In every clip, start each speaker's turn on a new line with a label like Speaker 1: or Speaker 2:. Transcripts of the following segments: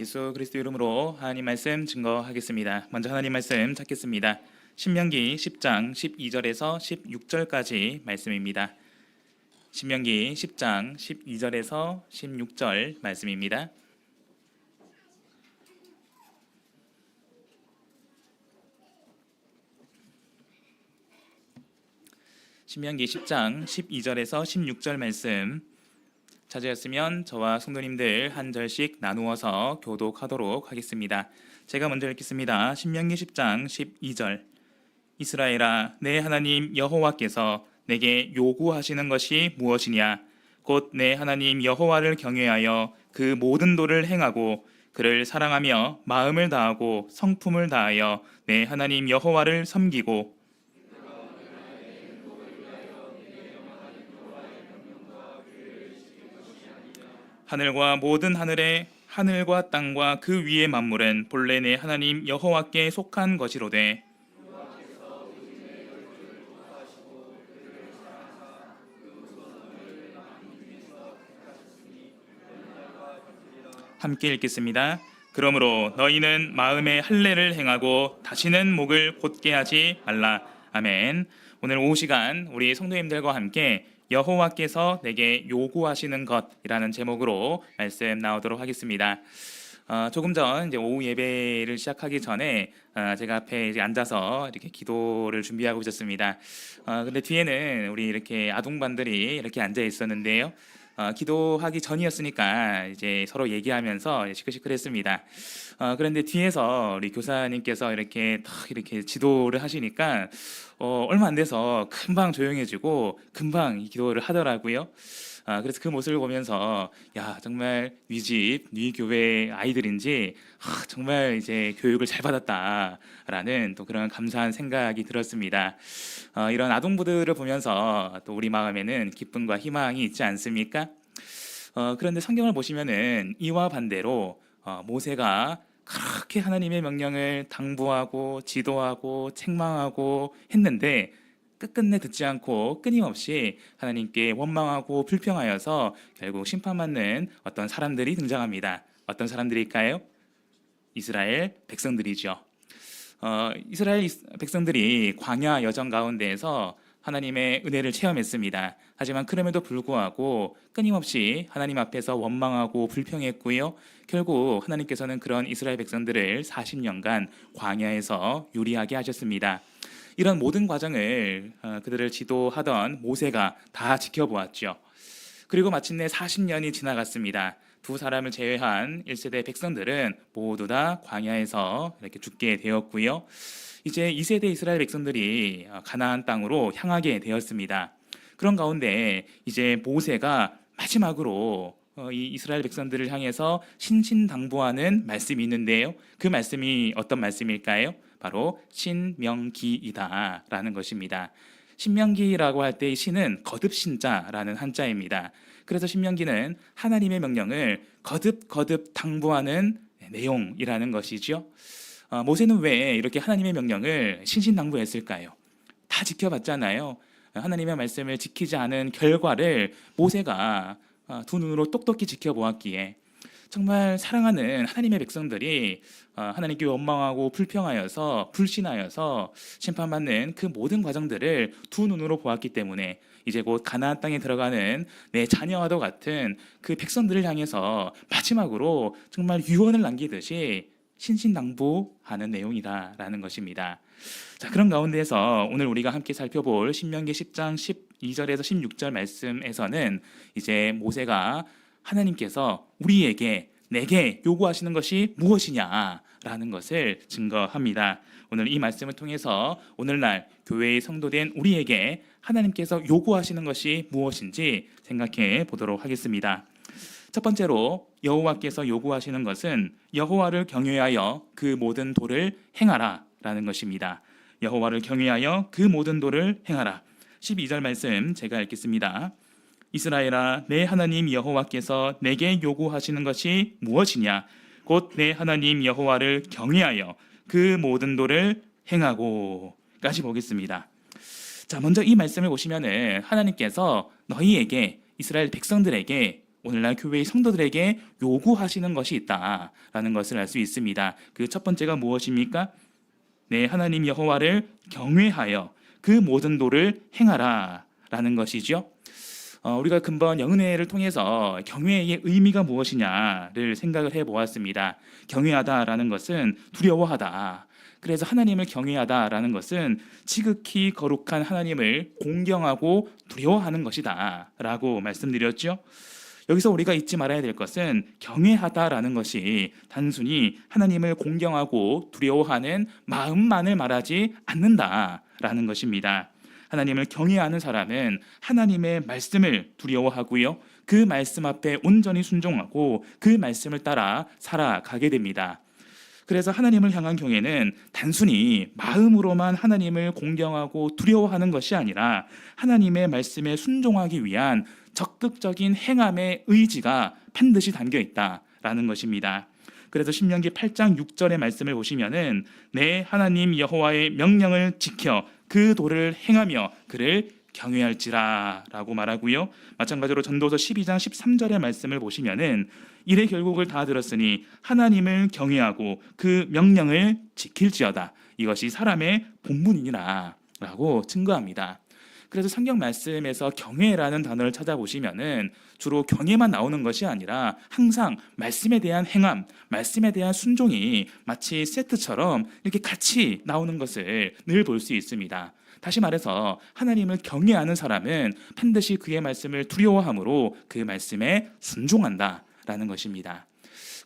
Speaker 1: 예수 그리스도 이름으로 하나님 말씀 증거하겠습니다. 먼저 하나님 말씀 찾겠습니다. 신명기 10장 12절에서 16절까지 말씀입니다. 신명기 10장 12절에서 16절 말씀입니다. 신명기 10장 12절에서 16절 말씀 찾으셨으면 저와 성도님들 한 절씩 나누어서 교독하도록 하겠습니다. 제가 먼저 읽겠습니다. 신명기 10장 12절. 이스라엘아, 내 하나님 여호와께서 내게 요구하시는 것이 무엇이냐? 곧 내 하나님 여호와를 경외하여 그 모든 도를 행하고 그를 사랑하며 마음을 다하고 성품을 다하여 내 하나님 여호와를 섬기고 하늘과 모든 하늘과 땅과 그 위의 만물은 본래 내 하나님 여호와께 속한 것이로되 함께 읽겠습니다. 그러므로 너희는 마음에 할례를 행하고 다시는 목을 곧게 하지 말라. 아멘. 오늘 오후 시간 우리 성도님들과 함께 여호와께서 내게 요구하시는 것이라는 제목으로 말씀 나오도록 하겠습니다. 조금 전 이제 오후 예배를 시작하기 전에 제가 앞에 이제 앉아서 이렇게 기도를 준비하고 있었습니다. 근데 뒤에는 우리 이렇게 아동반들이 이렇게 앉아 있었는데요. 기도하기 전이었으니까 이제 서로 얘기하면서 시끌시끌했습니다. 그런데 뒤에서 우리 교사님께서 이렇게 탁 이렇게 지도를 하시니까 얼마 안 돼서 금방 조용해지고 금방 기도를 하더라고요. 그래서 그 모습을 보면서 야, 정말 네 집, 네 교회 아이들인지 정말 이제 교육을 잘 받았다라는 또 그런 감사한 생각이 들었습니다. 이런 아동부들을 보면서 또 우리 마음에는 기쁨과 희망이 있지 않습니까? 그런데 성경을 보시면은 이와 반대로 모세가 그렇게 하나님의 명령을 당부하고 지도하고 책망하고 했는데 끝끝내 듣지 않고 끊임없이 하나님께 원망하고 불평하여서 결국 심판받는 어떤 사람들이 등장합니다. 어떤 사람들일까요? 이스라엘 백성들이죠. 이스라엘 백성들이 광야 여정 가운데에서 하나님의 은혜를 체험했습니다. 하지만 그럼에도 불구하고 끊임없이 하나님 앞에서 원망하고 불평했고요. 결국 하나님께서는 그런 이스라엘 백성들을 40년간 광야에서 유리하게 하셨습니다. 이런 모든 과정을 그들을 지도하던 모세가 다 지켜보았죠. 그리고 마침내 40년이 지나갔습니다. 두 사람을 제외한 1세대 백성들은 모두 다 광야에서 이렇게 죽게 되었고요. 이제 2세대 이스라엘 백성들이 가나안 땅으로 향하게 되었습니다. 그런 가운데 이제 모세가 마지막으로 이 이스라엘 백성들을 향해서 신신당부하는 말씀이 있는데요. 그 말씀이 어떤 말씀일까요? 바로 신명기이다라는 것입니다. 신명기라고 할 때 이 신은 거듭신자라는 한자입니다. 그래서 신명기는 하나님의 명령을 거듭 당부하는 내용이라는 것이죠. 모세는 왜 이렇게 하나님의 명령을 신신당부했을까요? 다 지켜봤잖아요. 하나님의 말씀을 지키지 않은 결과를 모세가 두 눈으로 똑똑히 지켜보았기에 정말 사랑하는 하나님의 백성들이 하나님께 원망하고 불평하여서 불신하여서 심판받는 그 모든 과정들을 두 눈으로 보았기 때문에 이제 곧 가나안 땅에 들어가는 내 자녀와도 같은 그 백성들을 향해서 마지막으로 정말 유언을 남기듯이 신신당부하는 내용이다라는 것입니다. 자, 그런 가운데에서 오늘 우리가 함께 살펴볼 신명기 10장 12절에서 16절 말씀에서는 이제 모세가 하나님께서 내게 요구하시는 것이 무엇이냐라는 것을 증거합니다. 오늘 이 말씀을 통해서 오늘날 교회의 성도된 우리에게 하나님께서 요구하시는 것이 무엇인지 생각해 보도록 하겠습니다. 첫 번째로 여호와께서 요구하시는 것은 여호와를 경외하여 그 모든 도를 행하라라는 것입니다. 여호와를 경외하여 그 모든 도를 행하라. 12절 말씀 제가 읽겠습니다. 이스라엘아, 내 하나님 여호와께서 내게 요구하시는 것이 무엇이냐? 곧 내 하나님 여호와를 경외하여 그 모든 도를 행하고까지 보겠습니다. 자, 먼저 이 말씀을 보시면은 하나님께서 너희에게 이스라엘 백성들에게 오늘날 교회의 성도들에게 요구하시는 것이 있다라는 것을 알 수 있습니다. 그 첫 번째가 무엇입니까? 네, 하나님 여호와를 경외하여 그 모든 도를 행하라 라는 것이죠. 우리가 근본 영은혜를 통해서 경외의 의미가 무엇이냐를 생각을 해보았습니다. 경외하다라는 것은 두려워하다. 그래서 하나님을 경외하다라는 것은 지극히 거룩한 하나님을 공경하고 두려워하는 것이다 라고 말씀드렸죠. 여기서 우리가 잊지 말아야 될 것은 경외하다라는 것이 단순히 하나님을 공경하고 두려워하는 마음만을 말하지 않는다라는 것입니다. 하나님을 경외하는 사람은 하나님의 말씀을 두려워하고요, 그 말씀 앞에 온전히 순종하고 그 말씀을 따라 살아가게 됩니다. 그래서 하나님을 향한 경외는 단순히 마음으로만 하나님을 공경하고 두려워하는 것이 아니라 하나님의 말씀에 순종하기 위한 적극적인 행함의 의지가 반드시 담겨 있다라는 것입니다. 그래서 신명기 8장 6절의 말씀을 보시면은 내 하나님 여호와의 명령을 지켜 그 도를 행하며 그를 경외할지라 라고 말하고요, 마찬가지로 전도서 12장 13절의 말씀을 보시면은 이래 결국을 다 들었으니 하나님을 경외하고 그 명령을 지킬지어다, 이것이 사람의 본분이니라 라고 증거합니다. 그래서 성경 말씀에서 경외라는 단어를 찾아보시면은 주로 경외만 나오는 것이 아니라 항상 말씀에 대한 행함, 말씀에 대한 순종이 마치 세트처럼 이렇게 같이 나오는 것을 늘 볼 수 있습니다. 다시 말해서 하나님을 경외하는 사람은 반드시 그의 말씀을 두려워함으로 그 말씀에 순종한다라는 것입니다.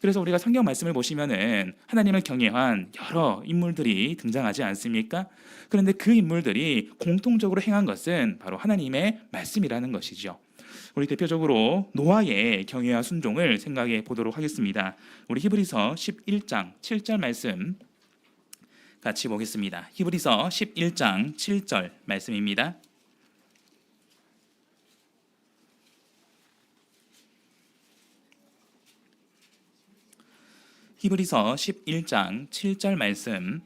Speaker 1: 그래서 우리가 성경 말씀을 보시면은 하나님을 경외한 여러 인물들이 등장하지 않습니까? 그런데 그 인물들이 공통적으로 행한 것은 바로 하나님의 말씀이라는 것이죠. 우리 대표적으로 노아의 경외와 순종을 생각해 보도록 하겠습니다. 우리 히브리서 11장 7절 말씀 같이 보겠습니다. 히브리서 11장 7절 말씀입니다. 히브리서 11장 7절 말씀,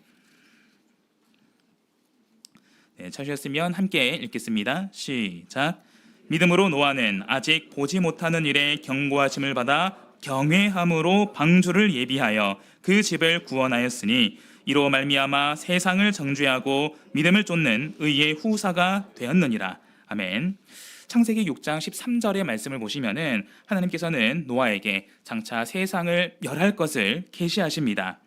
Speaker 1: 찾으셨으면 함께 읽겠습니다. 시작. 믿음으로 노아는 아직 보지 못하는 일에 경고하심을 받아 경외함으로 방주를 예비하여 그 집을 구원하였으니 이로 말미암아 세상을 정죄하고 믿음을 쫓는 의의 후사가 되었느니라. 아멘. 창세기 6장 13절의 말씀을 보시면은 하나님께서는 노아에게 장차 세상을 멸할 것을 계시하십니다.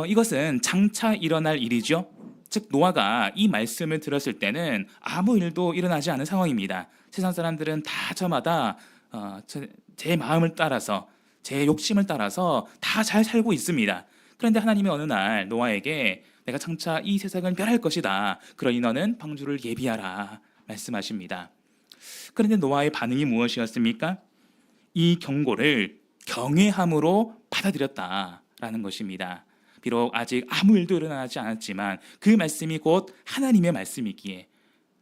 Speaker 1: 이것은 장차 일어날 일이죠. 즉 노아가 이 말씀을 들었을 때는 아무 일도 일어나지 않은 상황입니다. 세상 사람들은 다 저마다 제 마음을 따라서, 제 욕심을 따라서 다 잘 살고 있습니다. 그런데 하나님이 어느 날 노아에게 내가 장차 이 세상을 멸할 것이다, 그러니 너는 방주를 예비하라 말씀하십니다. 그런데 노아의 반응이 무엇이었습니까? 이 경고를 경외함으로 받아들였다라는 것입니다. 비록 아직 아무 일도 일어나지 않았지만 그 말씀이 곧 하나님의 말씀이기에,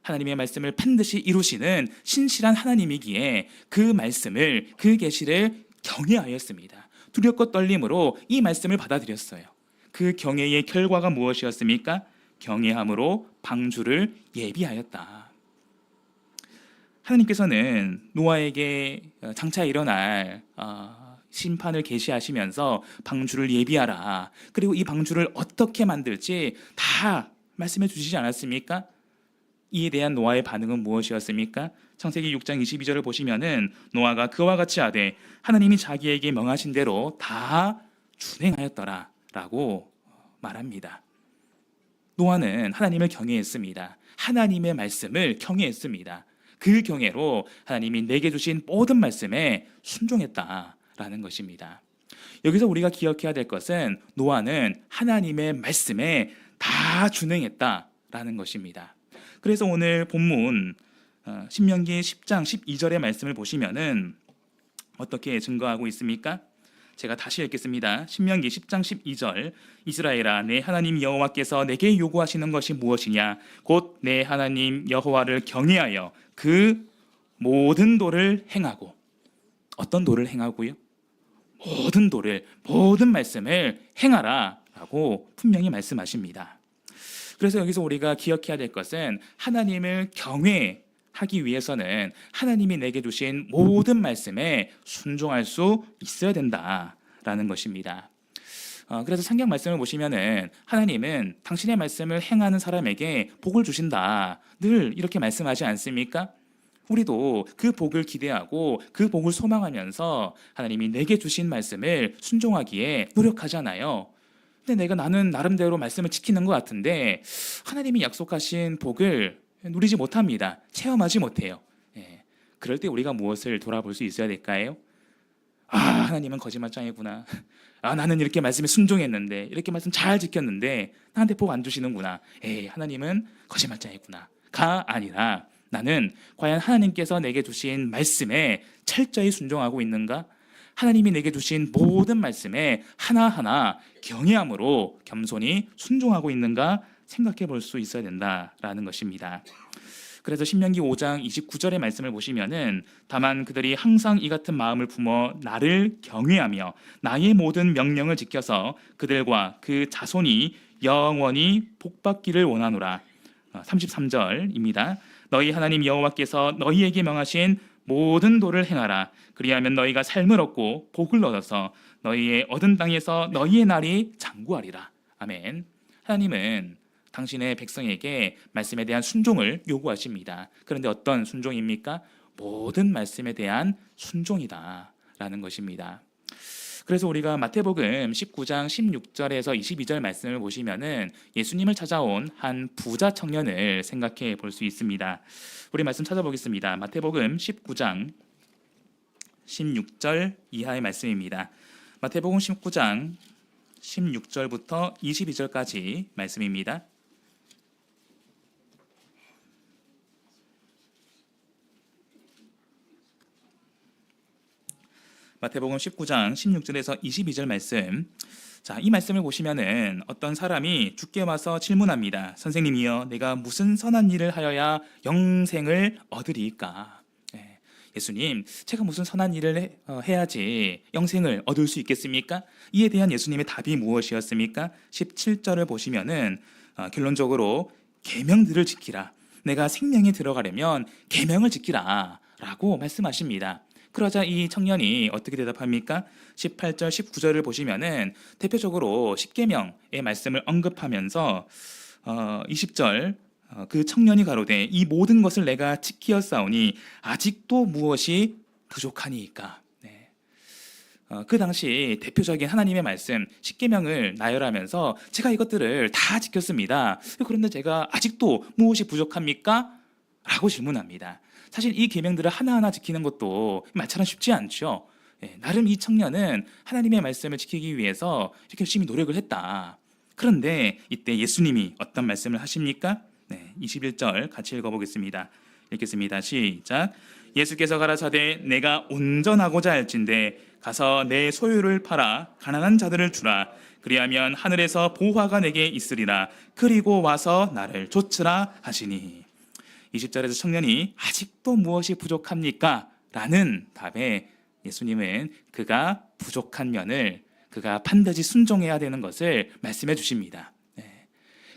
Speaker 1: 하나님의 말씀을 반드시 이루시는 신실한 하나님이기에 그 말씀을, 그 계시를 경외하였습니다. 두렵고 떨림으로 이 말씀을 받아들였어요. 그 경외의 결과가 무엇이었습니까? 경외함으로 방주를 예비하였다. 하나님께서는 노아에게 장차 일어날 심판을 계시하시면서 방주를 예비하라, 그리고 이 방주를 어떻게 만들지 다 말씀해 주시지 않았습니까? 이에 대한 노아의 반응은 무엇이었습니까? 창세기 6장 22절을 보시면은 노아가 그와 같이 하되 하나님이 자기에게 명하신 대로 다 준행하였더라 라고 말합니다. 노아는 하나님을 경외했습니다. 하나님의 말씀을 경외했습니다. 그 경외로 하나님이 내게 주신 모든 말씀에 순종했다라는 것입니다. 여기서 우리가 기억해야 될 것은 노아는 하나님의 말씀에 다 준행했다라는 것입니다. 그래서 오늘 본문 신명기 10장 12절의 말씀을 보시면은 어떻게 증거하고 있습니까? 제가 다시 읽겠습니다. 신명기 10장 12절. 이스라엘아, 내 하나님 여호와께서 내게 요구하시는 것이 무엇이냐? 곧 내 하나님 여호와를 경외하여 그 모든 도를 행하고. 어떤 도를 행하고요? 모든 도를, 모든 말씀을 행하라 라고 분명히 말씀하십니다. 그래서 여기서 우리가 기억해야 될 것은 하나님을 하기 위해서는 하나님이 내게 주신 모든 말씀에 순종할 수 있어야 된다라는 것입니다. 그래서 성경 말씀을 보시면은 하나님은 당신의 말씀을 행하는 사람에게 복을 주신다, 늘 이렇게 말씀하지 않습니까? 우리도 그 복을 기대하고 그 복을 소망하면서 하나님이 내게 주신 말씀을 순종하기에 노력하잖아요. 근데 나는 나름대로 말씀을 지키는 것 같은데 하나님이 약속하신 복을 누리지 못합니다. 체험하지 못해요. 예. 그럴 때 우리가 무엇을 돌아볼 수 있어야 될까요? 하나님은 거짓말장이구나. 나는 이렇게 말씀에 순종했는데, 이렇게 말씀 잘 지켰는데 나한테 복 안 주시는구나. 하나님은 거짓말장이구나. 가 아니라 나는 과연 하나님께서 내게 주신 말씀에 철저히 순종하고 있는가? 하나님이 내게 주신 모든 말씀에 하나하나 경외함으로 겸손히 순종하고 있는가 생각해 볼 수 있어야 된다라는 것입니다. 그래서 신명기 5장 29절의 말씀을 보시면은 다만 그들이 항상 이 같은 마음을 품어 나를 경외하며 나의 모든 명령을 지켜서 그들과 그 자손이 영원히 복받기를 원하노라. 33절입니다. 너희 하나님 여호와께서 너희에게 명하신 모든 도를 행하라. 그리하면 너희가 삶을 얻고 복을 얻어서 너희의 얻은 땅에서 너희의 날이 장구하리라. 아멘. 하나님은 당신의 백성에게 말씀에 대한 순종을 요구하십니다. 그런데 어떤 순종입니까? 모든 말씀에 대한 순종이다라는 것입니다. 그래서 우리가 마태복음 19장 16절에서 22절 말씀을 보시면은 예수님을 찾아온 한 부자 청년을 생각해 볼 수 있습니다. 우리 말씀 찾아보겠습니다. 마태복음 19장 16절 이하의 말씀입니다. 마태복음 19장 16절부터 22절까지 말씀입니다. 마태복음 19장 16절에서 22절 말씀. 자, 이 말씀을 보시면은 어떤 사람이 주께 와서 질문합니다. 선생님이여, 내가 무슨 선한 일을 하여야 영생을 얻으리까? 예수님, 제가 무슨 선한 일을 해야지 영생을 얻을 수 있겠습니까? 이에 대한 예수님의 답이 무엇이었습니까? 17절을 보시면은 결론적으로 계명들을 지키라. 내가 생명에 들어가려면 계명을 지키라 라고 말씀하십니다. 그러자 이 청년이 어떻게 대답합니까? 18절, 19절을 보시면은 대표적으로 십계명의 말씀을 언급하면서 20절 그 청년이 가로되 이 모든 것을 내가 지키었사오니 아직도 무엇이 부족하니이까. 네. 그 당시 대표적인 하나님의 말씀 십계명을 나열하면서 제가 이것들을 다 지켰습니다. 그런데 제가 아직도 무엇이 부족합니까? 라고 질문합니다. 사실 이 계명들을 하나하나 지키는 것도 말처럼 쉽지 않죠. 나름 이 청년은 하나님의 말씀을 지키기 위해서 이렇게 열심히 노력을 했다. 그런데 이때 예수님이 어떤 말씀을 하십니까? 21절 같이 읽어보겠습니다. 읽겠습니다. 시작. 예수께서 가라사대 내가 온전하고자 할진대 가서 내 소유를 팔아 가난한 자들을 주라. 그리하면 하늘에서 보화가 내게 있으리라. 그리고 와서 나를 좇으라 하시니. 20절에서 청년이 아직도 무엇이 부족합니까? 라는 답에 예수님은 그가 부족한 면을 그가 반드시 순종해야 되는 것을 말씀해 주십니다.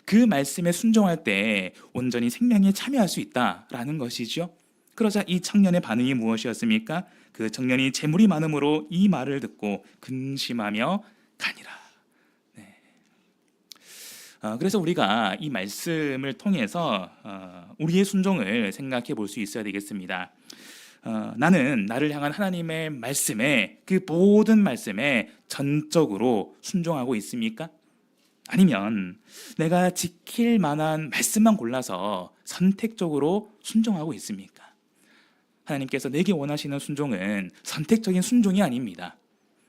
Speaker 1: 그 말씀에 순종할 때 온전히 생명에 참여할 수 있다라는 것이죠. 그러자 이 청년의 반응이 무엇이었습니까? 그 청년이 재물이 많음으로 이 말을 듣고 근심하며 가니라. 그래서 우리가 이 말씀을 통해서 우리의 순종을 생각해 볼 수 있어야 되겠습니다. 나는 나를 향한 하나님의 말씀에 그 모든 말씀에 전적으로 순종하고 있습니까? 아니면 내가 지킬 만한 말씀만 골라서 선택적으로 순종하고 있습니까? 하나님께서 내게 원하시는 순종은 선택적인 순종이 아닙니다.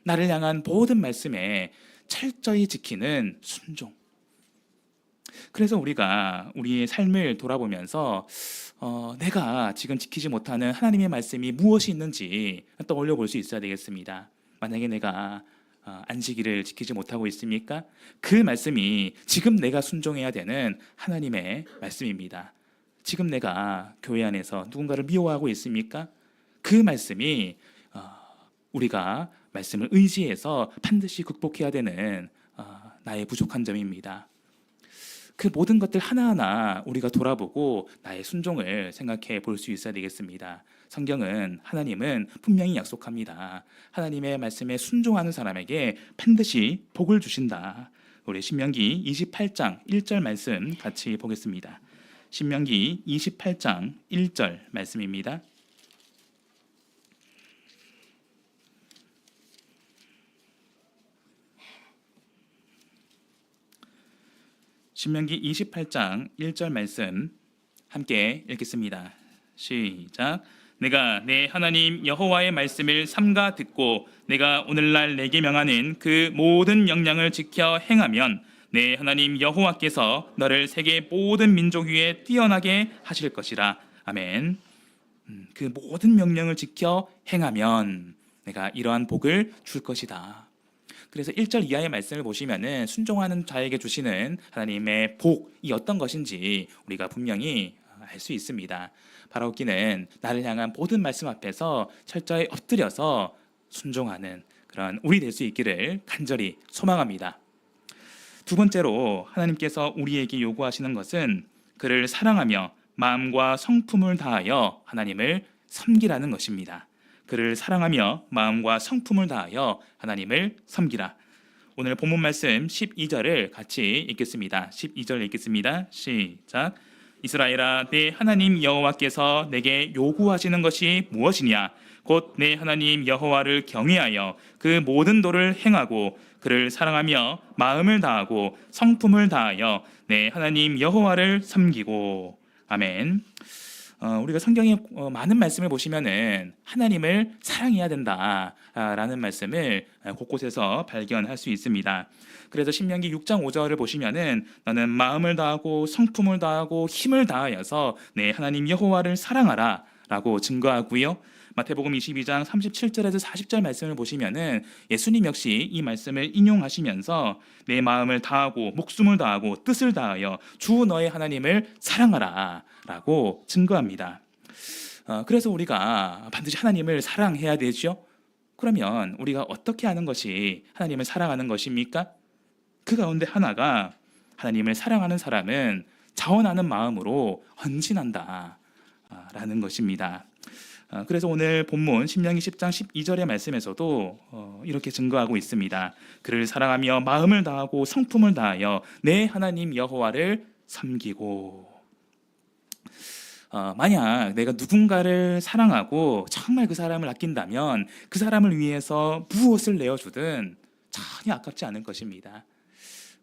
Speaker 1: 나를 향한 모든 말씀에 철저히 지키는 순종. 그래서 우리가 우리의 삶을 돌아보면서 내가 지금 지키지 못하는 하나님의 말씀이 무엇이 있는지 떠올려 볼 수 있어야 되겠습니다. 만약에 내가 안식일을 지키지 못하고 있습니까? 그 말씀이 지금 내가 순종해야 되는 하나님의 말씀입니다. 지금 내가 교회 안에서 누군가를 미워하고 있습니까? 그 말씀이 우리가 말씀을 의지해서 반드시 극복해야 되는 나의 부족한 점입니다. 그 모든 것들 하나하나 우리가 돌아보고 나의 순종을 생각해 볼 수 있어야 되겠습니다. 성경은 하나님은 분명히 약속합니다. 하나님의 말씀에 순종하는 사람에게 반드시 복을 주신다. 우리 신명기 28장 1절 말씀 같이 보겠습니다. 신명기 28장 1절 말씀입니다. 신명기 28장 1절 말씀 함께 읽겠습니다. 시작. 내가 내 하나님 여호와의 말씀을 삼가 듣고 내가 오늘날 내게 명하는 그 모든 명령을 지켜 행하면 내 하나님 여호와께서 너를 세계 모든 민족 위에 뛰어나게 하실 것이라. 아멘. 그 모든 명령을 지켜 행하면 내가 이러한 복을 줄 것이다. 그래서 1절 이하의 말씀을 보시면은 순종하는 자에게 주시는 하나님의 복이 어떤 것인지 우리가 분명히 알 수 있습니다. 바라옵기는 나를 향한 모든 말씀 앞에서 철저히 엎드려서 순종하는 그런 우리 될 수 있기를 간절히 소망합니다. 두 번째로 하나님께서 우리에게 요구하시는 것은 그를 사랑하며 마음과 성품을 다하여 하나님을 섬기라는 것입니다. 그를 사랑하며 마음과 성품을 다하여 하나님을 섬기라. 오늘 본문 말씀 12절을 같이 읽겠습니다. 12절 읽겠습니다. 시작. 이스라엘아, 내 하나님 여호와께서 내게 요구하시는 것이 무엇이냐? 곧 내 하나님 여호와를 경외하여 그 모든 도를 행하고 그를 사랑하며 마음을 다하고 성품을 다하여 내 하나님 여호와를 섬기고. 아멘. 우리가 성경에 많은 말씀을 보시면은 하나님을 사랑해야 된다라는 말씀을 곳곳에서 발견할 수 있습니다. 그래서 신명기 6장 5절을 보시면은 너는 마음을 다하고 성품을 다하고 힘을 다하여서 내 하나님 여호와를 사랑하라라고 증거하고요. 마태복음 22장 37절에서 40절 말씀을 보시면은 예수님 역시 이 말씀을 인용하시면서 내 마음을 다하고 목숨을 다하고 뜻을 다하여 주 너의 하나님을 사랑하라라고 증거합니다. 그래서 우리가 반드시 하나님을 사랑해야 되죠. 그러면 우리가 어떻게 하는 것이 하나님을 사랑하는 것입니까? 그 가운데 하나가 하나님을 사랑하는 사람은 자원하는 마음으로 헌신한다라는 것입니다. 그래서 오늘 본문 신명기 10장 12절의 말씀에서도 이렇게 증거하고 있습니다. 그를 사랑하며 마음을 다하고 성품을 다하여 내 하나님 여호와를 섬기고. 만약 내가 누군가를 사랑하고 정말 그 사람을 아낀다면 그 사람을 위해서 무엇을 내어주든 전혀 아깝지 않을 것입니다.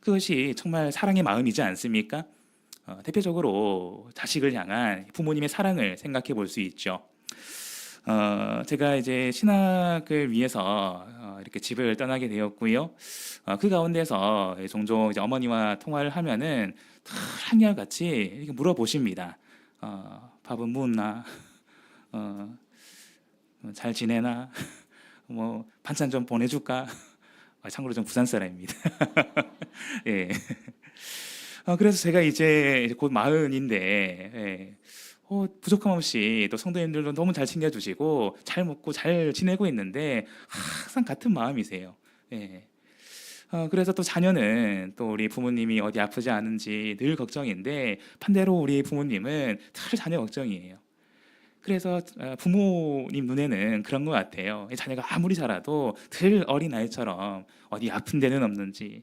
Speaker 1: 그것이 정말 사랑의 마음이지 않습니까? 대표적으로 자식을 향한 부모님의 사랑을 생각해 볼 수 있죠. 제가 이제 신학을 위해서 이렇게 집을 떠나게 되었고요. 그 가운데서 종종 이제 어머니와 통화를 하면은 한결같이 이렇게 물어보십니다. 밥은 묵나? 잘 지내나? 뭐 반찬 좀 보내줄까? 참고로 좀 부산 사람입니다. 예. 그래서 제가 이제 곧 40인데 예. 부족함 없이 또 성도님들도 너무 잘 챙겨주시고 잘 먹고 잘 지내고 있는데 항상 같은 마음이세요. 예. 그래서 또 자녀는 또 우리 부모님이 어디 아프지 않은지 늘 걱정인데 반대로 우리 부모님은 늘 자녀 걱정이에요. 그래서 부모님 눈에는 그런 것 같아요. 자녀가 아무리 자라도 늘 어린아이처럼 어디 아픈 데는 없는지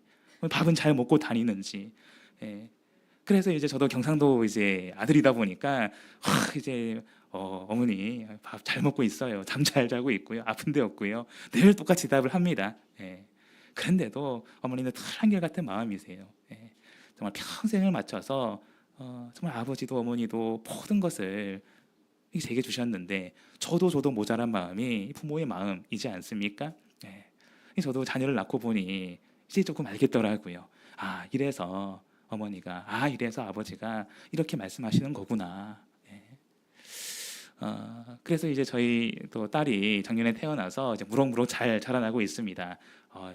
Speaker 1: 밥은 잘 먹고 다니는지. 예. 그래서 이제 저도 경상도 이제 아들이다 보니까 이제 어머니 밥 잘 먹고 있어요. 잠 잘 자고 있고요. 아픈 데 없고요. 늘 똑같이 대답을 합니다. 예. 그런데도 어머니는 늘 한결같은 마음이세요. 예. 정말 평생을 맞춰서 정말 아버지도 어머니도 모든 것을 제게 주셨는데 저도 모자란 마음이 부모의 마음이지 않습니까? 예. 저도 자녀를 낳고 보니 이제 조금 알겠더라고요. 이래서 어머니가 이래서 아버지가 이렇게 말씀하시는 거구나. 예. 그래서 이제 저희 또 딸이 작년에 태어나서 이제 무럭무럭 잘 자라나고 있습니다.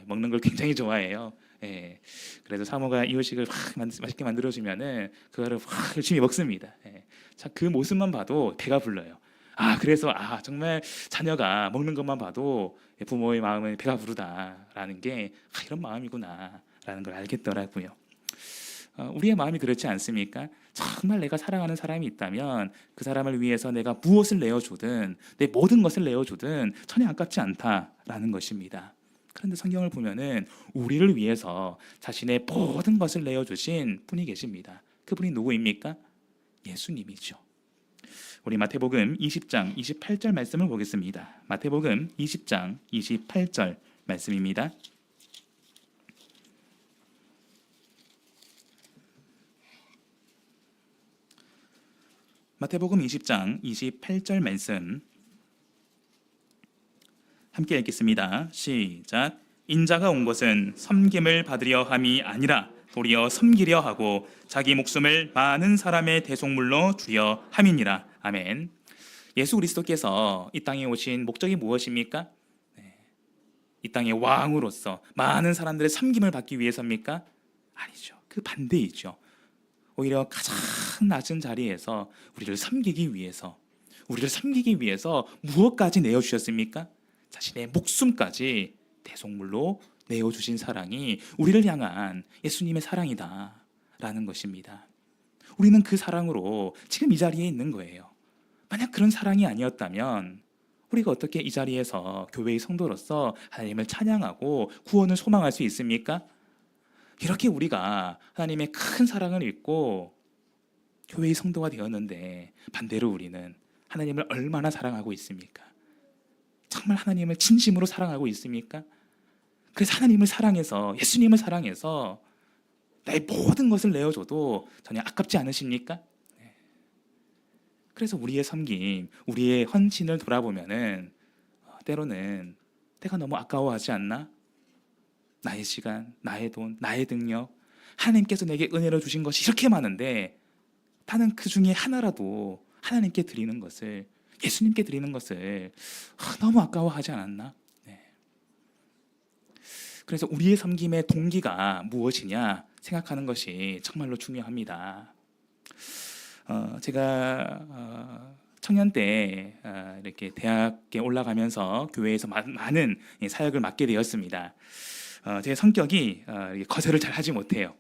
Speaker 1: 먹는 걸 굉장히 좋아해요. 예. 그래서 사모가 이유식을 맛있게 만들어주면은 그거를 열심히 먹습니다. 예. 자, 그 모습만 봐도 배가 불러요. 그래서 정말 자녀가 먹는 것만 봐도 부모의 마음은 배가 부르다라는 게 이런 마음이구나라는 걸 알겠더라고요. 우리의 마음이 그렇지 않습니까? 정말 내가 사랑하는 사람이 있다면 그 사람을 위해서 내가 무엇을 내어주든 내 모든 것을 내어주든 전혀 아깝지 않다라는 것입니다. 그런데 성경을 보면은 우리를 위해서 자신의 모든 것을 내어주신 분이 계십니다. 그분이 누구입니까? 예수님이죠. 우리 마태복음 20장 28절 말씀을 보겠습니다. 마태복음 20장 28절 말씀입니다. 마태복음 20장 28절 말씀 함께 읽겠습니다. 시작. 인자가 온 것은 섬김을 받으려 함이 아니라 도리어 섬기려 하고 자기 목숨을 많은 사람의 대속물로 주려 함이니라. 아멘. 예수 그리스도께서 이 땅에 오신 목적이 무엇입니까? 이 땅의 왕으로서 많은 사람들의 섬김을 받기 위해서입니까? 아니죠. 그 반대이죠. 오히려 가장 낮은 자리에서 우리를 섬기기 위해서 무엇까지 내어주셨습니까? 자신의 목숨까지 대속물로 내어주신 사랑이 우리를 향한 예수님의 사랑이다라는 것입니다. 우리는 그 사랑으로 지금 이 자리에 있는 거예요. 만약 그런 사랑이 아니었다면 우리가 어떻게 이 자리에서 교회의 성도로서 하나님을 찬양하고 구원을 소망할 수 있습니까? 이렇게 우리가 하나님의 큰 사랑을 잊고 교회의 성도가 되었는데 반대로 우리는 하나님을 얼마나 사랑하고 있습니까? 정말 하나님을 진심으로 사랑하고 있습니까? 그래서 하나님을 사랑해서 예수님을 사랑해서 나의 모든 것을 내어줘도 전혀 아깝지 않으십니까? 그래서 우리의 섬김, 우리의 헌신을 돌아보면은 때로는 내가 너무 아까워하지 않나? 나의 시간, 나의 돈, 나의 능력, 하나님께서 내게 은혜로 주신 것이 이렇게 많은데 나는 그 중에 하나라도 하나님께 드리는 것을, 예수님께 드리는 것을 너무 아까워하지 않았나? 그래서 우리의 섬김의 동기가 무엇이냐 생각하는 것이 정말로 중요합니다. 제가 청년 때 이렇게 대학에 올라가면서 교회에서 많은 사역을 맡게 되었습니다. 제 성격이 거절을 잘 하지 못해요.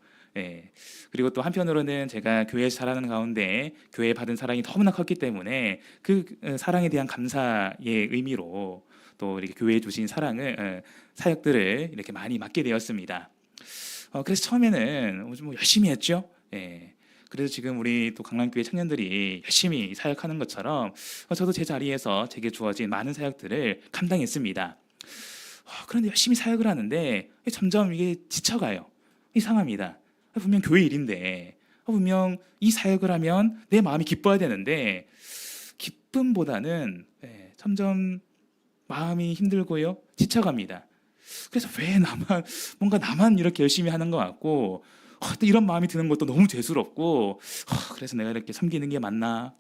Speaker 1: 그리고 또 한편으로는 제가 교회에서 자라는 가운데 교회에 받은 사랑이 너무나 컸기 때문에 그 사랑에 대한 감사의 의미로 또 이렇게 교회에 주신 사랑을 사역들을 이렇게 많이 맡게 되었습니다. 그래서 처음에는 좀 열심히 했죠. 그래서 지금 우리 또 강남교회 청년들이 열심히 사역하는 것처럼 저도 제 자리에서 제게 주어진 많은 사역들을 감당했습니다. 그런데 열심히 사역을 하는데 점점 이게 지쳐가요. 이상합니다. 분명 교회 일인데 분명 이 사역을 하면 내 마음이 기뻐야 되는데 기쁨보다는 점점 마음이 힘들고요, 지쳐갑니다. 그래서 왜 나만 이렇게 열심히 하는 것 같고 또 이런 마음이 드는 것도 너무 죄스럽고 그래서 내가 이렇게 섬기는 게 맞나?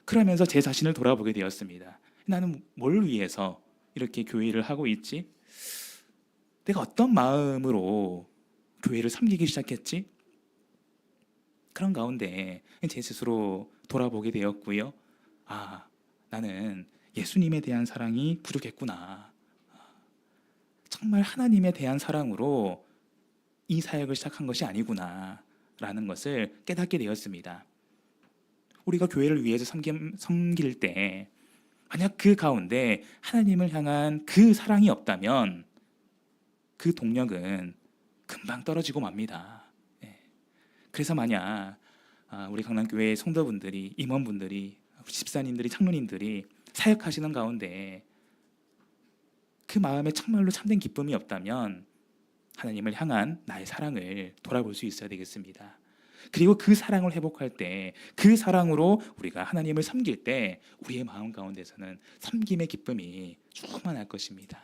Speaker 1: 그러면서 제 자신을 돌아보게 되었습니다. 나는 뭘 위해서 이렇게 교회를 하고 있지? 내가 어떤 마음으로 교회를 섬기기 시작했지? 그런 가운데 제 스스로 돌아보게 되었고요. 나는 예수님에 대한 사랑이 부족했구나. 정말 하나님에 대한 사랑으로 이 사역을 시작한 것이 아니구나 라는 것을 깨닫게 되었습니다. 우리가 교회를 위해서 섬길 때 만약 그 가운데 하나님을 향한 그 사랑이 없다면 그 동력은 금방 떨어지고 맙니다. 그래서 만약 우리 강남교회 성도분들이, 임원분들이, 집사님들이, 장로님들이 사역하시는 가운데 그 마음에 정말로 참된 기쁨이 없다면 하나님을 향한 나의 사랑을 돌아볼 수 있어야 되겠습니다. 그리고 그 사랑을 회복할 때, 그 사랑으로 우리가 하나님을 섬길 때 우리의 마음 가운데서는 섬김의 기쁨이 충만할 것입니다.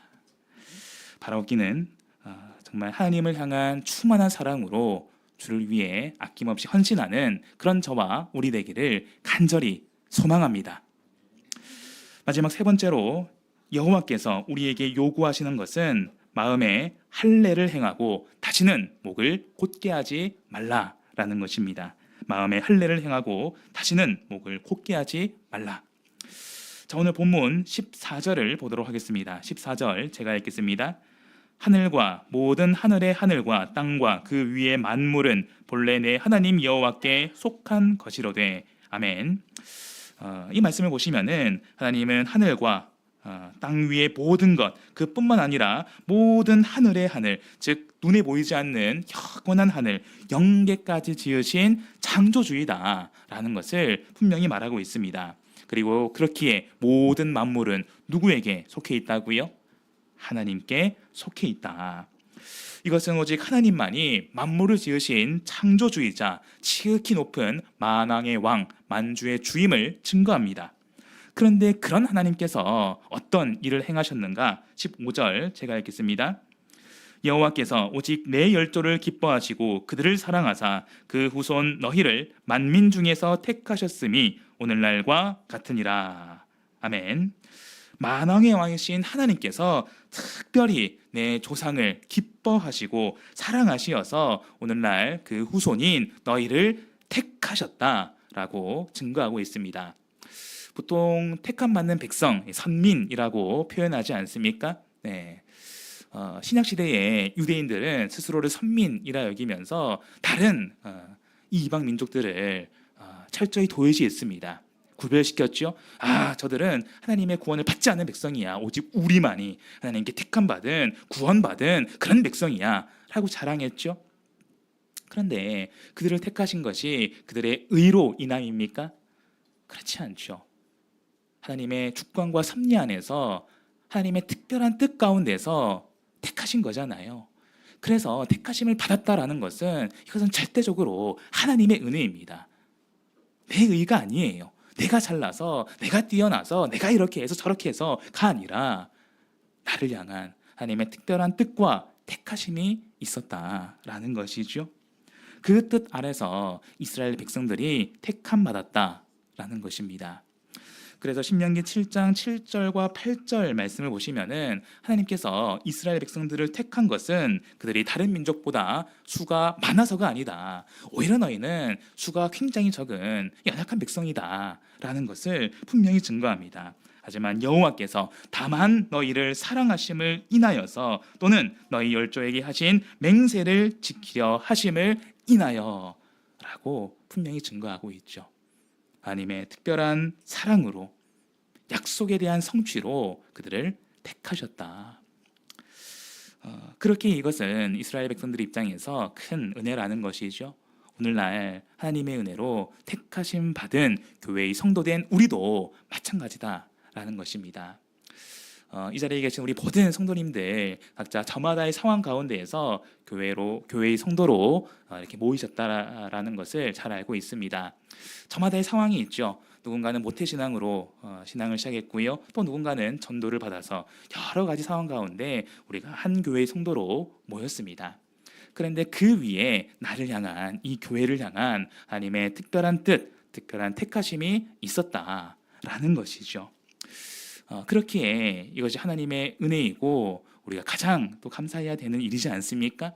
Speaker 1: 바라옵기는 정말 하나님을 향한 충만한 사랑으로 주를 위해 아낌없이 헌신하는 그런 저와 우리 되기를 간절히 소망합니다. 마지막 세 번째로 여호와께서 우리에게 요구하시는 것은 마음에 할례를 행하고 다시는 목을 곧게 하지 말라라는 것입니다. 마음에 할례를 행하고 다시는 목을 곧게 하지 말라. 자, 오늘 본문 14절을 보도록 하겠습니다. 14절 제가 읽겠습니다. 하늘과 모든 하늘의 하늘과 땅과 그 위의 만물은 본래 내 하나님 여호와께 속한 것이로되. 아멘. 이 말씀을 보시면은 하나님은 하늘과 땅 위의 모든 것, 그뿐만 아니라 모든 하늘의 하늘, 즉 눈에 보이지 않는 영원한 하늘, 영계까지 지으신 창조주이다라는 것을 분명히 말하고 있습니다. 그리고 그렇기에 모든 만물은 누구에게 속해 있다고요? 하나님께 속해 있다. 이것은 오직 하나님만이 만물을 지으신 창조주이자 지극히 높은 만왕의 왕, 만주의 주임을 증거합니다. 그런데 그런 하나님께서 어떤 일을 행하셨는가? 15절 제가 읽겠습니다. 여호와께서 오직 내 열조를 기뻐하시고 그들을 사랑하사 그 후손 너희를 만민 중에서 택하셨음이 오늘날과 같으니라. 아멘. 만왕의 왕이신 하나님께서 특별히 내 조상을 기뻐하시고 사랑하시어서 오늘날 그 후손인 너희를 택하셨다라고 증거하고 있습니다. 보통 택함 받는 백성, 선민이라고 표현하지 않습니까? 네. 신약 시대의 유대인들은 스스로를 선민이라 여기면서 다른 이방 민족들을 철저히 도외시했습니다. 구별시켰죠. 저들은 하나님의 구원을 받지 않은 백성이야. 오직 우리만이 하나님께 택함 받은, 구원받은 그런 백성이야 라고 자랑했죠. 그런데 그들을 택하신 것이 그들의 의로 인함입니까? 그렇지 않죠. 하나님의 주권과 섭리 안에서 하나님의 특별한 뜻 가운데서 택하신 거잖아요. 그래서 택하심을 받았다라는 것은 이것은 절대적으로 하나님의 은혜입니다. 내 의가 아니에요. 내가 잘나서, 내가 뛰어나서, 내가 이렇게 해서 저렇게 해서가 아니라 나를 향한 하나님의 특별한 뜻과 택하심이 있었다라는 것이죠. 그 뜻 아래서 이스라엘 백성들이 택함 받았다라는 것입니다. 그래서 신명기 7장 7절과 8절 말씀을 보시면은 하나님께서 이스라엘 백성들을 택한 것은 그들이 다른 민족보다 수가 많아서가 아니다. 오히려 너희는 수가 굉장히 적은 연약한 백성이다라는 것을 분명히 증거합니다. 하지만 여호와께서 다만 너희를 사랑하심을 인하여서 또는 너희 열조에게 하신 맹세를 지키려 하심을 인하여라고 분명히 증거하고 있죠. 하나님의 특별한 사랑으로 약속에 대한 성취로 그들을 택하셨다. 그렇게 이것은 이스라엘 백성들 입장에서 큰 은혜라는 것이죠. 오늘날 하나님의 은혜로 택하심 받은 교회의 성도된 우리도 마찬가지다라는 것입니다. 이 자리에 계신 우리 모든 성도님들 각자 저마다의 상황 가운데에서 교회의 성도로 이렇게 모이셨다라는 것을 잘 알고 있습니다. 저마다의 상황이 있죠. 누군가는 모태신앙으로 신앙을 시작했고요. 또 누군가는 전도를 받아서 여러 가지 상황 가운데 우리가 한 교회의 성도로 모였습니다. 그런데 그 위에 나를 향한, 이 교회를 향한 하나님의 특별한 뜻, 특별한 택하심이 있었다라는 것이죠. 그렇기에 이것이 하나님의 은혜이고 우리가 가장 또 감사해야 되는 일이지 않습니까?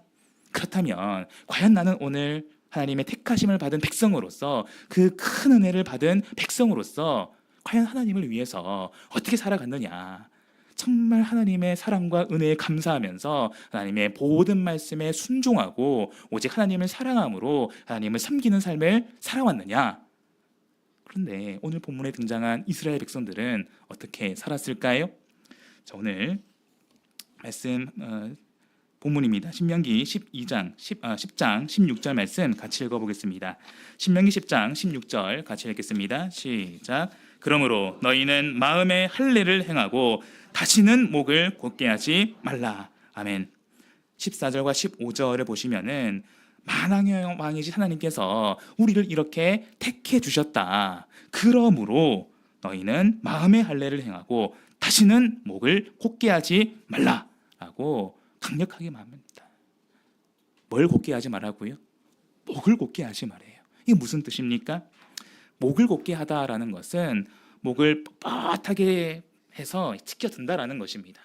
Speaker 1: 그렇다면 과연 나는 오늘 하나님의 택하심을 받은 백성으로서, 그 큰 은혜를 받은 백성으로서 과연 하나님을 위해서 어떻게 살아갔느냐, 정말 하나님의 사랑과 은혜에 감사하면서 하나님의 모든 말씀에 순종하고 오직 하나님을 사랑함으로 하나님을 섬기는 삶을 살아왔느냐. 그런데 오늘 본문에 등장한 이스라엘 백성들은 어떻게 살았을까요? 자, 오늘 말씀 본문입니다. 신명기 10장 16절 말씀 같이 읽어보겠습니다. 신명기 10장 16절 같이 읽겠습니다. 시작. 그러므로 너희는 마음에 할례를 행하고 다시는 목을 곧게 하지 말라. 아멘. 14절과 15절을 보시면은 만왕의 왕이신 하나님께서 우리를 이렇게 택해 주셨다. 그러므로 너희는 마음의 할례를 행하고 다시는 목을 곧게 하지 말라라고 강력하게 말합니다. 뭘 곧게 하지 말라고요? 목을 곧게 하지 말아요. 이게 무슨 뜻입니까? 목을 곧게 하다라는 것은 목을 뻣뻣하게 해서 치켜든다라는 것입니다.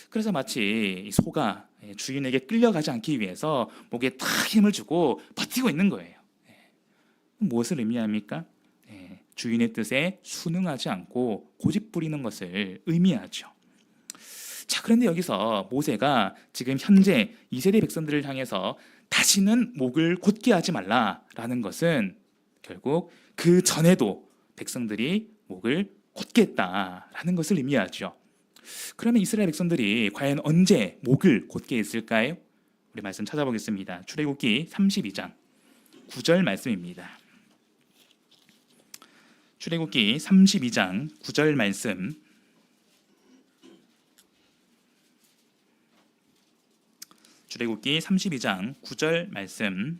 Speaker 1: 그래서 마치 소가 주인에게 끌려가지 않기 위해서 목에 탁 힘을 주고 버티고 있는 거예요. 무엇을 의미합니까? 주인의 뜻에 순응하지 않고 고집 부리는 것을 의미하죠. 자, 그런데 여기서 모세가 지금 현재 2세대 백성들을 향해서 다시는 목을 곧게 하지 말라라는 것은 결국 그 전에도 백성들이 목을 곧게 했다라는 것을 의미하죠. 그러면 이스라엘 백성들이 과연 언제 목을 곧게 했을까요? 우리 말씀 찾아보겠습니다. 출애굽기 32장 9절 말씀입니다. 출애굽기 32장 9절 말씀. 출애굽기 32장 9절 말씀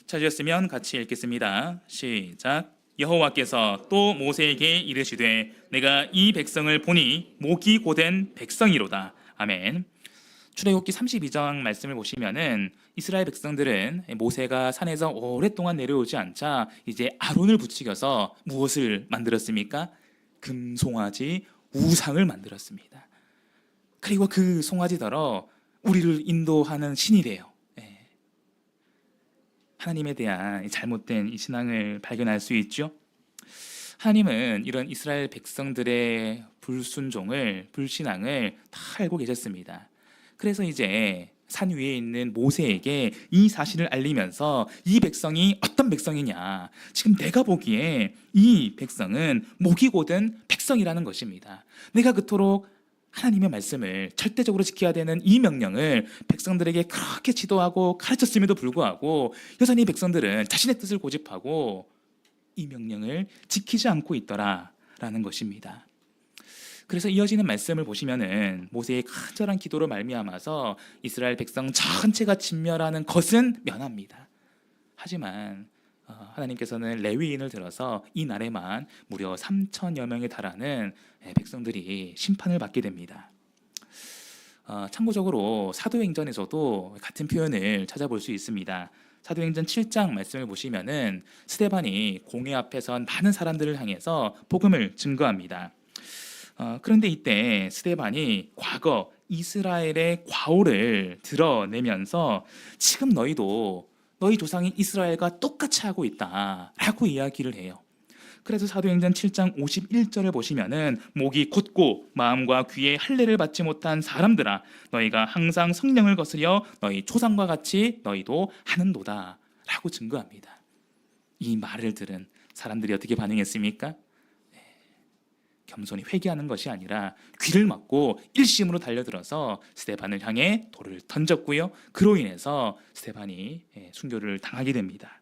Speaker 1: 찾으셨으면 같이 읽겠습니다. 시작. 여호와께서 또 모세에게 이르시되 내가 이 백성을 보니 목이 고된 백성이로다. 아멘. 출애굽기 32장 말씀을 보시면은 이스라엘 백성들은 모세가 산에서 오랫동안 내려오지 않자 이제 아론을 부추겨서 무엇을 만들었습니까? 금송아지 우상을 만들었습니다. 그리고 그 송아지더러 우리를 인도하는 신이래요. 하나님에 대한 잘못된 이 신앙을 발견할 수 있죠. 하나님은 이런 이스라엘 백성들의 불신앙을 다 알고 계셨습니다. 그래서 이제 산 위에 있는 모세에게 이 사실을 알리면서 이 백성이 어떤 백성이냐, 지금 내가 보기에 이 백성은 목이 고든 백성이라는 것입니다. 내가 그토록 하나님의 말씀을 절대적으로 지켜야 되는 이 명령을 백성들에게 그렇게 지도하고 가르쳤음에도 불구하고 여전히 백성들은 자신의 뜻을 고집하고 이 명령을 지키지 않고 있더라라는 것입니다. 그래서 이어지는 말씀을 보시면은 모세의 간절한 기도로 말미암아서 이스라엘 백성 전체가 진멸하는 것은 면합니다. 하지만 하나님께서는 레위인을 들어서 이 날에만 무려 3천여 명에 달하는 백성들이 심판을 받게 됩니다. 참고적으로 사도행전에서도 같은 표현을 찾아볼 수 있습니다. 사도행전 7장 말씀을 보시면은 스데반이 공회 앞에 선 많은 사람들을 향해서 복음을 증거합니다. 그런데 이때 스데반이 과거 이스라엘의 과오를 드러내면서 지금 너희도 너희 조상인 이스라엘과 똑같이 하고 있다라고 이야기를 해요. 그래서 사도행전 7장 51절을 보시면은 목이 곧고 마음과 귀에 할례를 받지 못한 사람들아 너희가 항상 성령을 거스려 너희 조상과 같이 너희도 하는도다 라고 증거합니다. 이 말을 들은 사람들이 어떻게 반응했습니까? 겸손히 회개하는 것이 아니라 귀를 막고 일심으로 달려들어서 스데반을 향해 돌을 던졌고요. 그로 인해서 스데반이 순교를 당하게 됩니다.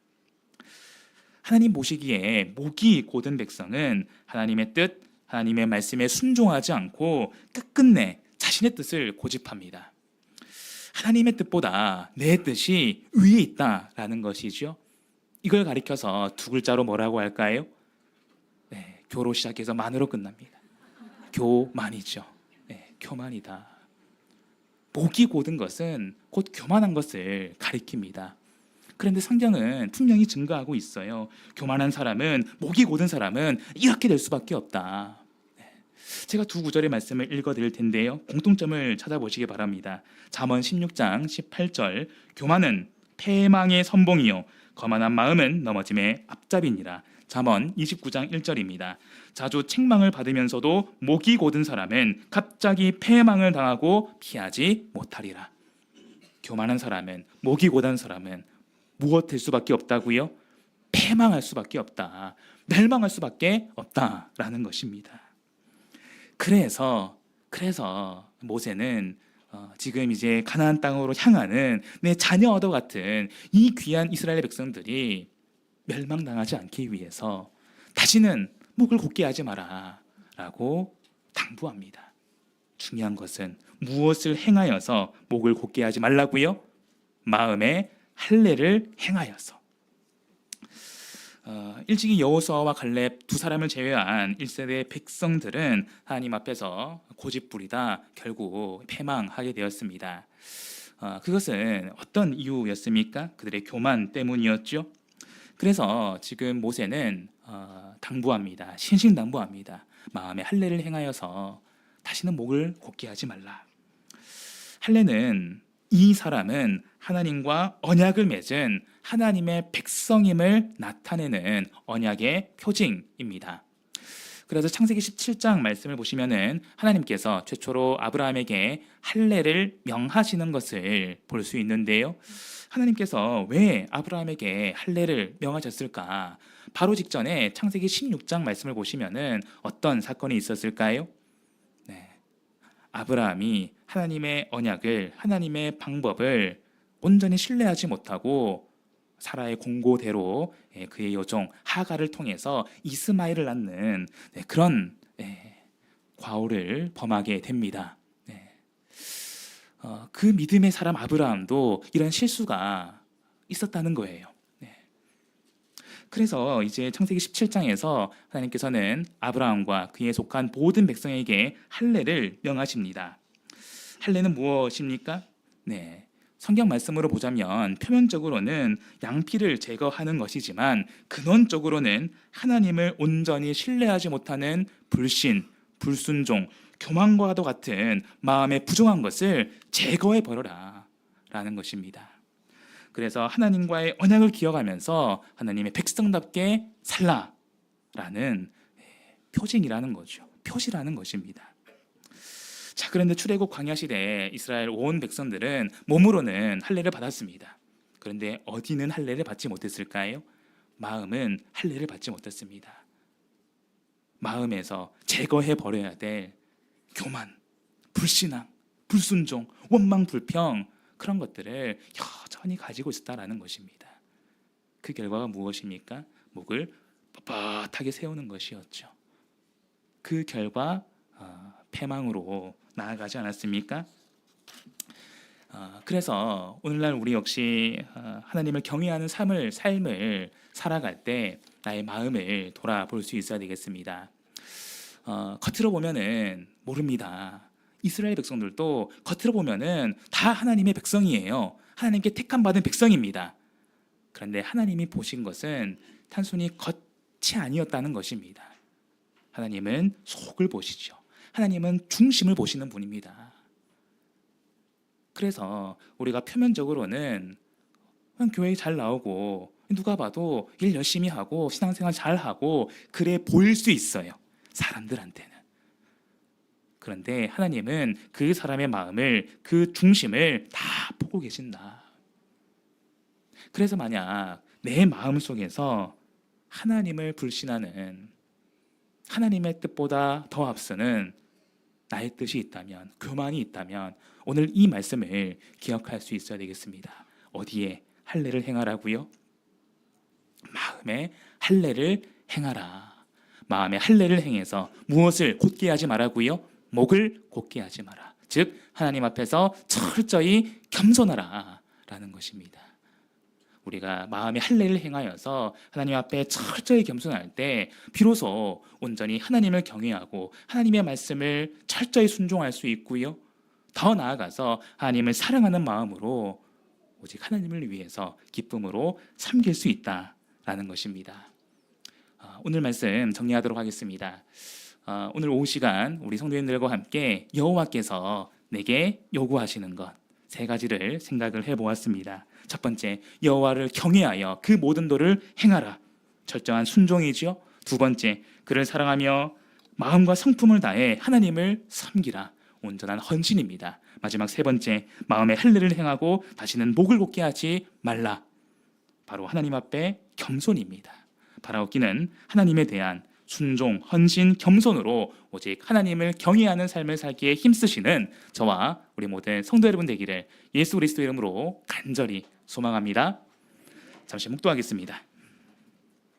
Speaker 1: 하나님 보시기에 목이 고든 백성은 하나님의 뜻, 하나님의 말씀에 순종하지 않고 끝끝내 자신의 뜻을 고집합니다. 하나님의 뜻보다 내 뜻이 위에 있다라는 것이죠. 이걸 가리켜서 두 글자로 뭐라고 할까요? 교로 시작해서 만으로 끝납니다. 교만이죠. 교만이다. 목이 고든 것은 곧 교만한 것을 가리킵니다. 그런데 성경은 분명히 증거하고 있어요. 교만한 사람은, 목이 고든 사람은 이렇게 될 수밖에 없다. 제가 두 구절의 말씀을 읽어드릴 텐데요. 공통점을 찾아보시기 바랍니다. 잠언 16장 18절 교만은 패망의 선봉이요 거만한 마음은 넘어짐의 앞잡이니라. 잠언 29장 1절입니다. 자주 책망을 받으면서도 목이 고든 사람은 갑자기 패망을 당하고 피하지 못하리라. 교만한 사람은, 목이 고든 사람은 무엇 될 수밖에 없다고요? 패망할 수밖에 없다. 멸망할 수밖에 없다라는 것입니다. 그래서 모세는 지금 이제 가나안 땅으로 향하는 내 자녀와도 같은 이 귀한 이스라엘 백성들이 멸망당하지 않기 위해서 다시는 목을 곧게 하지 마라 라고 당부합니다. 중요한 것은 무엇을 행하여서 목을 곧게 하지 말라고요? 마음에 할례를 행하여서. 일찍이 여호수아와 갈렙 두 사람을 제외한 1세대 백성들은 하나님 앞에서 고집부리다 결국 패망하게 되었습니다. 그것은 어떤 이유였습니까? 그들의 교만 때문이었죠. 그래서 지금 모세는 당부합니다. 신신당부합니다. 마음에 할례를 행하여서 다시는 목을 곧게 하지 말라. 할례는 이 사람은 하나님과 언약을 맺은 하나님의 백성임을 나타내는 언약의 표징입니다. 그래서 창세기 17장 말씀을 보시면은 하나님께서 최초로 아브라함에게 할례를 명하시는 것을 볼 수 있는데요. 하나님께서 왜 아브라함에게 할례를 명하셨을까? 바로 직전에 창세기 16장 말씀을 보시면은 어떤 사건이 있었을까요? 네. 아브라함이 하나님의 언약을, 하나님의 방법을 온전히 신뢰하지 못하고 사라의 공고대로 그의 여종 하갈을 통해서 이스마엘을 낳는 그런 과오를 범하게 됩니다. 그 믿음의 사람 아브라함도 이런 실수가 있었다는 거예요. 그래서 이제 창세기 17장에서 하나님께서는 아브라함과 그에 속한 모든 백성에게 할례를 명하십니다. 할례는 무엇입니까? 성경 말씀으로 보자면 표면적으로는 양피를 제거하는 것이지만 근원적으로는 하나님을 온전히 신뢰하지 못하는 불신, 불순종, 교만과도 같은 마음에 부정한 것을 제거해 버려라 라는 것입니다. 그래서 하나님과의 언약을 기억하면서 하나님의 백성답게 살라라는 표징이라는 거죠. 표시라는 것입니다. 자, 그런데 출애굽 광야 시대에 이스라엘 온 백성들은 몸으로는 할례를 받았습니다. 그런데 어디는 할례를 받지 못했을까요? 마음은 할례를 받지 못했습니다. 마음에서 제거해 버려야 될 교만, 불신앙, 불순종, 원망, 불평 그런 것들을 여전히 가지고 있었다라는 것입니다. 그 결과가 무엇입니까? 목을 뻣뻣하게 세우는 것이었죠. 그 결과 패망으로 나아가지 않았습니까? 그래서 오늘날 우리 역시 하나님을 경외하는 삶을 살아갈 때 나의 마음을 돌아볼 수 있어야 되겠습니다. 겉으로 보면은 모릅니다. 이스라엘 백성들도 겉으로 보면은 다 하나님의 백성이에요. 하나님께 택함 받은 백성입니다. 그런데 하나님이 보신 것은 단순히 겉이 아니었다는 것입니다. 하나님은 속을 보시죠. 하나님은 중심을 보시는 분입니다. 그래서 우리가 표면적으로는 교회에 잘 나오고 누가 봐도 일 열심히 하고 신앙생활 잘하고 그래 보일 수 있어요. 사람들한테는. 그런데 하나님은 그 사람의 마음을, 그 중심을 다 보고 계신다. 그래서 만약 내 마음 속에서 하나님을 불신하는, 하나님의 뜻보다 더 앞서는 나의 뜻이 있다면, 교만이 있다면 오늘 이 말씀을 기억할 수 있어야 되겠습니다. 어디에 할례를 행하라고요? 마음에 할례를 행하라. 마음에 할례를 행해서 무엇을 곧게 하지 말라고요? 목을 곧게 하지 마라. 즉 하나님 앞에서 철저히 겸손하라 라는 것입니다. 우리가 마음의 할례를 행하여서 하나님 앞에 철저히 겸손할 때 비로소 온전히 하나님을 경외하고 하나님의 말씀을 철저히 순종할 수 있고요. 더 나아가서 하나님을 사랑하는 마음으로 오직 하나님을 위해서 기쁨으로 섬길 수 있다라는 것입니다. 오늘 말씀 정리하도록 하겠습니다. 오늘 오후 시간 우리 성도님들과 함께 여호와께서 내게 요구하시는 것 세 가지를 생각을 해보았습니다. 첫 번째, 여호와를 경외하여 그 모든 도를 행하라. 철저한 순종이지요. 두 번째, 그를 사랑하며 마음과 성품을 다해 하나님을 섬기라. 온전한 헌신입니다. 마지막 세 번째, 마음의 할례를 행하고 다시는 목을 곧게 하지 말라. 바로 하나님 앞에 겸손입니다. 바라옵기는 하나님에 대한 순종, 헌신, 겸손으로 오직 하나님을 경외하는 삶을 살기에 힘쓰시는 저와 우리 모든 성도 여러분 되기를 예수 그리스도 이름으로 간절히 소망합니다. 잠시 묵도하겠습니다.